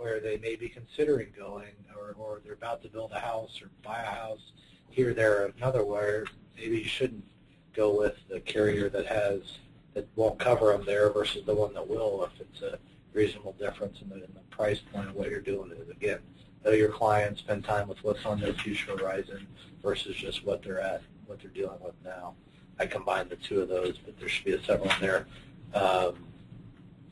where they may be considering going, or they're about to build a house or buy a house here, there, or another, where maybe you shouldn't go with the carrier that won't cover them there versus the one that will, if it's a reasonable difference in the price point of what you're doing. Is, again, know your clients, spend time with what's on their future horizon versus just what they're dealing with now. I combined the two of those, but there should be several in there.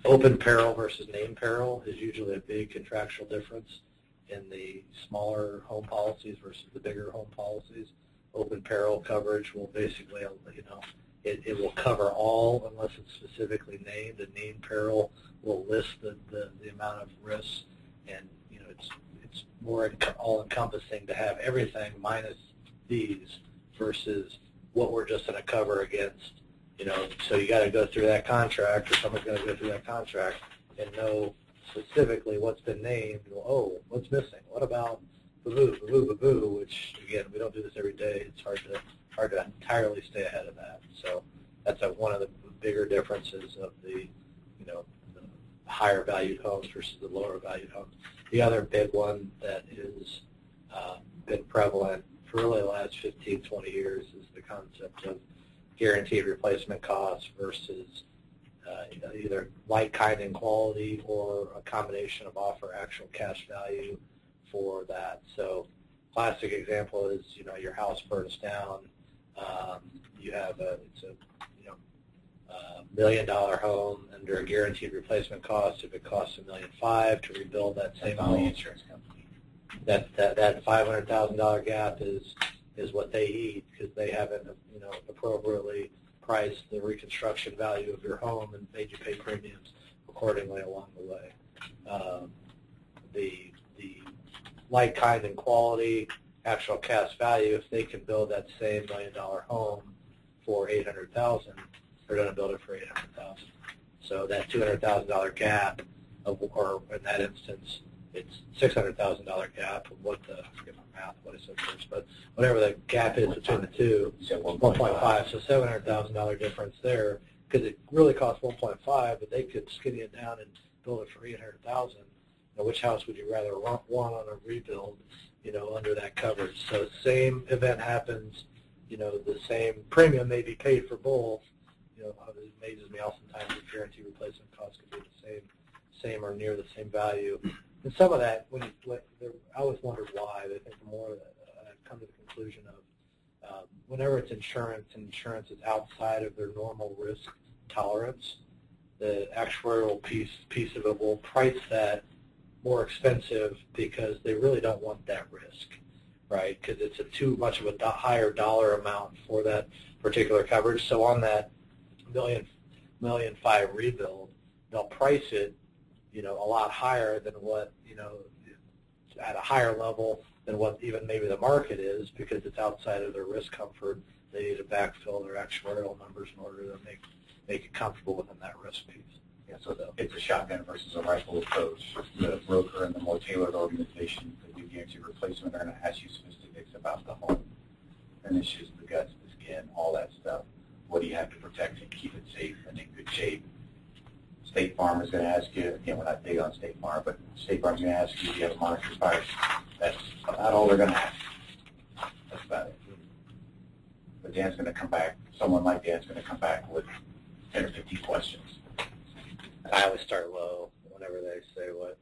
Open peril versus named peril is usually a big contractual difference in the smaller home policies versus the bigger home policies. Open peril coverage will basically, it will cover all unless it's specifically named. A named peril will list the amount of risks, and it's more all-encompassing to have everything minus these versus what we're just going to cover against. So you got to go through that contract, or someone's going to go through that contract and know specifically what's been named. Oh, what's missing? What about boo-boo, which, again, we don't do this every day. It's hard to entirely stay ahead of that. So that's one of the bigger differences of the higher valued homes versus the lower valued homes. The other big one that has been prevalent for really the last 15, 20 years is the concept of guaranteed replacement costs versus either like, kind, and quality, or a combination of offer actual cash value for that. So classic example is, your house burns down. You have it's a $1 million home under a guaranteed replacement cost. If it costs $1.5 million to rebuild that same home, the insurance company, that $500,000 gap is what they eat, because they haven't appropriately priced the reconstruction value of your home and made you pay premiums accordingly along the way. The like, kind, and quality actual cash value, if they can build that same $1 million home for $800,000, they're going to build it for $800,000. So that $200,000 gap, or in that instance, it's $600,000 gap of I forget my math, what I said first, but whatever the gap is between the two, 1.5, so $700,000 difference there, because it really costs 1.5, but they could skinny it down and build it for $800,000. Which house would you rather want on a rebuild, under that coverage? So same event happens, the same premium may be paid for both. It amazes me oftentimes that guaranteed replacement costs could be the same or near the same value. And some of that, I always wondered why. I think the more that I've come to the conclusion of, whenever it's insurance, and insurance is outside of their normal risk tolerance, the actuarial piece of it will price that more expensive because they really don't want that risk, right? Because it's too much of a higher dollar amount for that particular coverage. So on that $1.5 million rebuild, they'll price it, a lot higher than what, at a higher level than what even maybe the market is, because it's outside of their risk comfort. They need to backfill their actuarial numbers in order to make it comfortable within that risk piece. Yeah, so it's a shotgun versus a rifle approach. The broker and the more tailored organization that do guaranteed replacement are going to ask you specifics about the home, finishes, the guts, the skin, all that stuff. What do you have to protect and keep it safe and in good shape? State Farm is going to ask you, again, we're not big on State Farm, but State Farm is going to ask you if you have a monitored fire. That's about all they're going to ask. That's about it. But Dan's going to come back, someone like Dan's going to come back with 10 or 15 questions. I always start low whenever they say what